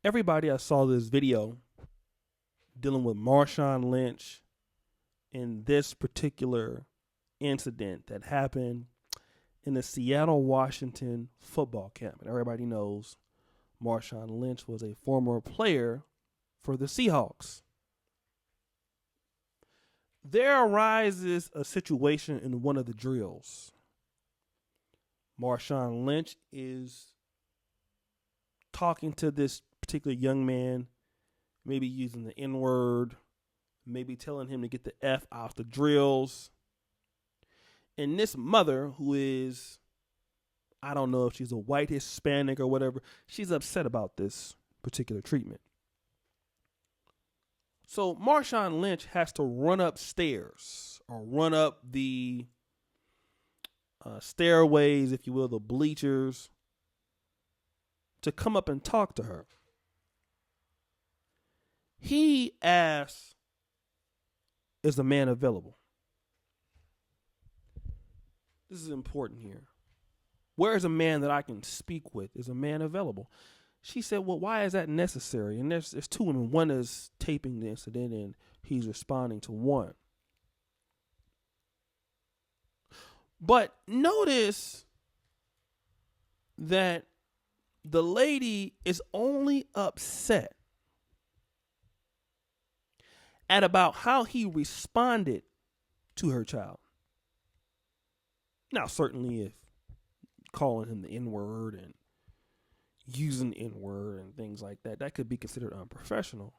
Everybody, I saw this video dealing with Marshawn Lynch in this particular incident that happened in the Seattle, Washington football camp. And everybody knows Marshawn Lynch was a former player for the Seahawks. There arises a situation in one of the drills. Marshawn Lynch is talking to this particular young man, maybe using the N-word, maybe telling him to get the F off the drills. And this mother, who is, I don't know if she's a white Hispanic or whatever, she's upset about this particular treatment. So Marshawn Lynch has to run upstairs or run up the stairways, if you will, the bleachers, to come up and talk to her. He asks, is the man available? This is important here. Where is a man that I can speak with? Is a man available? She said, well, why is that necessary? And there's two women. One is taping the incident, and he's responding to one. But notice that the lady is only upset at about how he responded to her child. Now, certainly if calling him the N-word and using the N-word and things like that, that could be considered unprofessional.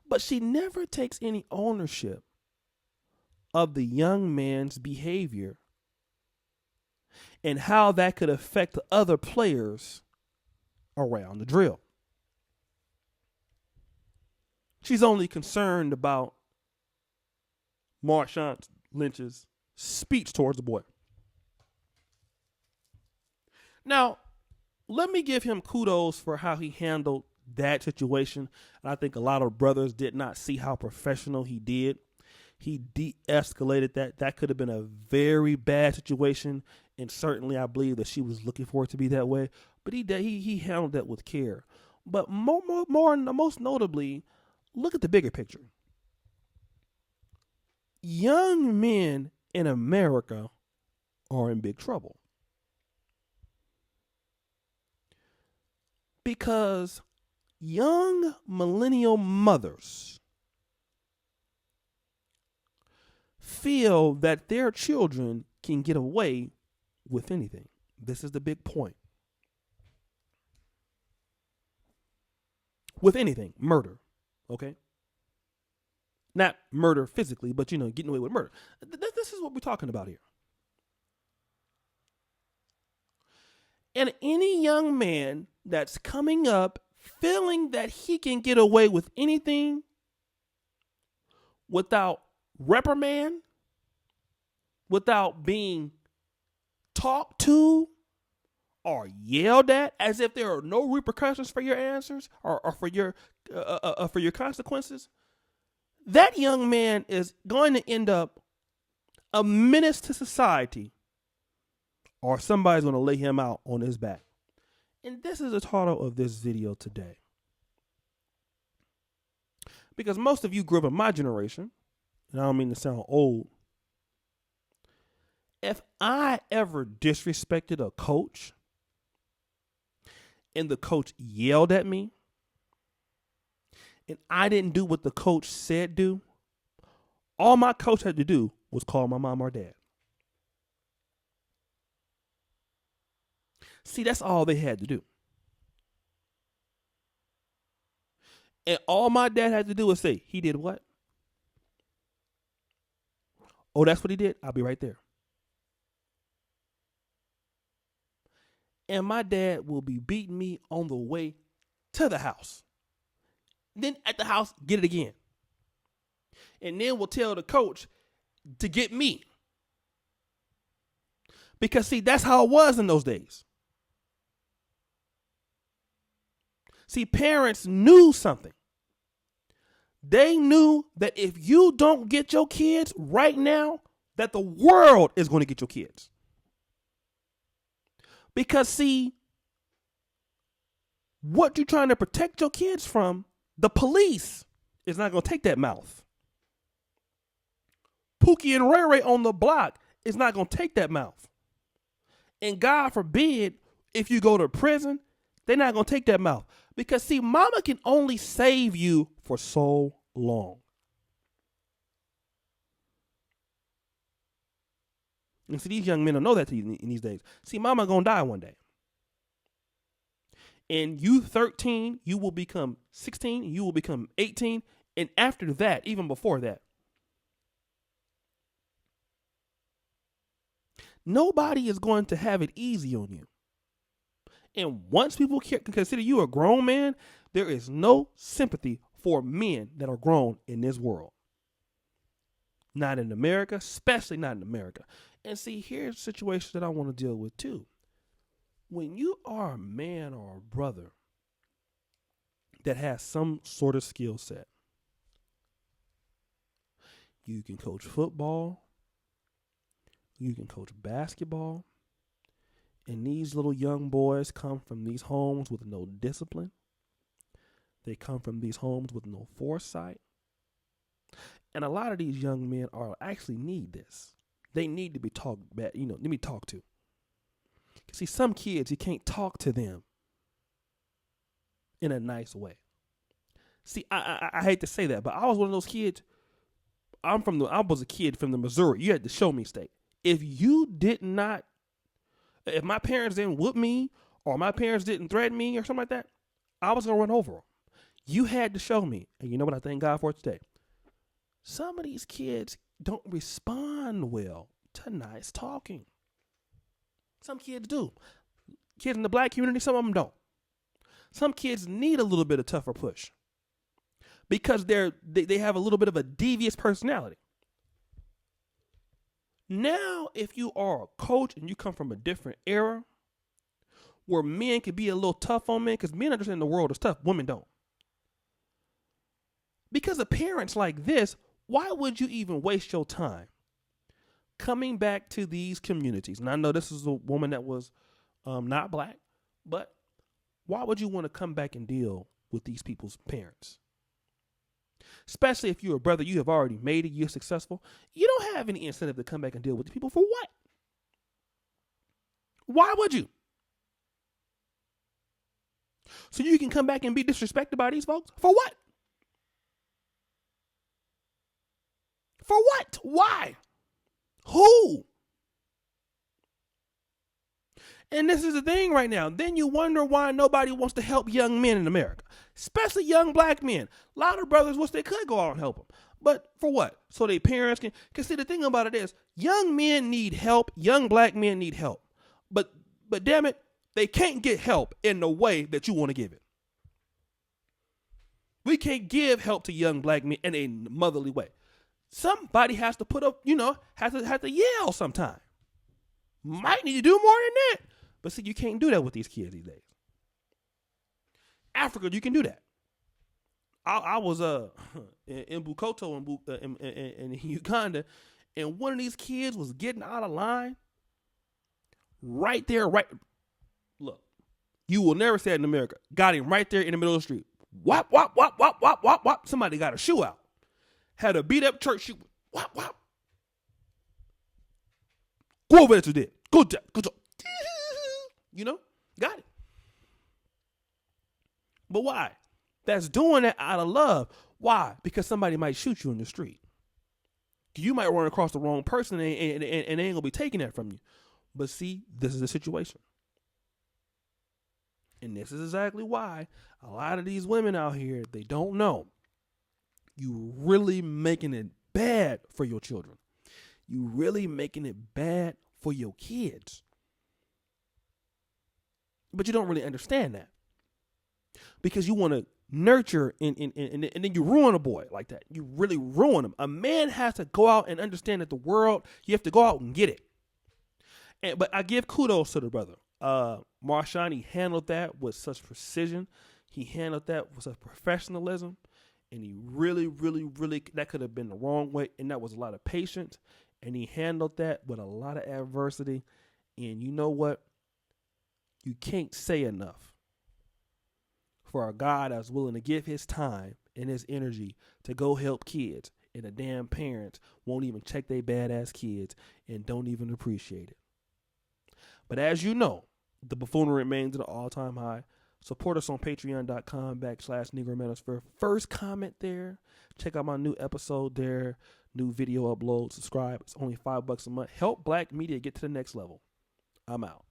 But she never takes any ownership of the young man's behavior and how that could affect the other players around the drill. She's only concerned about Marshawn Lynch's speech towards the boy. Now, let me give him kudos for how he handled that situation. And I think a lot of brothers did not see how professional he did. He de-escalated that. That could have been a very bad situation, and certainly I believe that she was looking for it to be that way. But he handled that with care. But most notably, look at the bigger picture. Young men in America are in big trouble because young millennial mothers feel that their children can get away with anything. This is the big point. With anything, murder, okay? Not murder physically, but, getting away with murder. This is what we're talking about here. And any young man that's coming up feeling that he can get away with anything without reprimand, without being talked to or yelled at, as if there are no repercussions for your answers or for your consequences, that young man is going to end up a menace to society, or somebody's going to lay him out on his back. And this is the title of this video today. Because most of you grew up in my generation, and I don't mean to sound old. If I ever disrespected a coach and the coach yelled at me and I didn't do what the coach said do, all my coach had to do was call my mom or dad. See, that's all they had to do. And all my dad had to do was say, he did what? Oh, that's what he did? I'll be right there. And my dad will be beating me on the way to the house. Then at the house, get it again. And then we'll tell the coach to get me. Because, see, that's how it was in those days. See, parents knew something. They knew that if you don't get your kids right now, that the world is going to get your kids. Because, see, what you trying to protect your kids from, the police is not going to take that mouth. Pookie and Ray Ray on the block is not going to take that mouth. And God forbid, if you go to prison, they're not going to take that mouth. Because, see, mama can only save you for so long. And see, these young men don't know that in these days. See, mama going to die one day. And you 13, you will become 16, you will become 18. And after that, even before that, nobody is going to have it easy on you. And once people can consider you a grown man, there is no sympathy for men that are grown in this world. Not in America, especially not in America. And see, here's a situation that I want to deal with too. When you are a man or a brother that has some sort of skill set, you can coach football, you can coach basketball, and these little young boys come from these homes with no discipline. They come from these homes with no foresight. And a lot of these young men are actually need this. They need to be talked back, let me talk to. See, some kids, you can't talk to them in a nice way. See, I hate to say that, but I was one of those kids. I was a kid from the Missouri. You had to show me state. If my parents didn't whoop me or my parents didn't threaten me or something like that, I was going to run over them. You had to show me. And you know what I thank God for today? Some of these kids don't respond well to nice talking. Some kids do. Kids in the black community, some of them don't. Some kids need a little bit of tougher push because they have a little bit of a devious personality. Now, if you are a coach and you come from a different era where men can be a little tough on men, because men understand the world is tough, women don't. Because of parents like this, why would you even waste your time coming back to these communities? And I know this is a woman that was not black, but why would you want to come back and deal with these people's parents? Especially if you're a brother, you have already made it, you're successful. You don't have any incentive to come back and deal with the people. For what? Why would you? So you can come back and be disrespected by these folks? For what? For what? Why? Who? And this is the thing right now. Then you wonder why nobody wants to help young men in America, especially young black men. A lot of brothers wish they could go out and help them. But for what? So their parents can. Because see, the thing about it is, young men need help. Young black men need help. But damn it, they can't get help in the way that you want to give it. We can't give help to young black men in a motherly way. Somebody has to put up, has to yell sometime. Might need to do more than that. But see, you can't do that with these kids these days. Africa, you can do that. I was in Bukoto in Uganda, and one of these kids was getting out of line. Right there, look, you will never say it in America. Got him right there in the middle of the street. Whop, whop, whop, whop, whop, whop, whop. Somebody got a shoe out. Had a beat up church shoe. Whop, whop. Go over there to that. Go job. Got it. But why? That's doing that out of love. Why? Because somebody might shoot you in the street. You might run across the wrong person and they ain't going to be taking that from you. But see, this is the situation. And this is exactly why a lot of these women out here, they don't know. You really making it bad for your children. You really making it bad for your kids. But you don't really understand that. Because you want to nurture and then you ruin a boy like that. You really ruin him. A man has to go out and understand that the world, you have to go out and get it. But I give kudos to the brother. Marshawn, he handled that with such precision. He handled that with such professionalism. And he really, really, really, that could have been the wrong way. And that was a lot of patience. And he handled that with a lot of adversity. And you know what? You can't say enough for a God that's willing to give his time and his energy to go help kids, and the damn parents won't even check their badass kids and don't even appreciate it. But as you know, the buffoonery remains at an all-time high. Support us on patreon.com/Negro Manosphere. First comment there. Check out my new episode there. New video upload. Subscribe. It's only $5 a month. Help black media get to the next level. I'm out.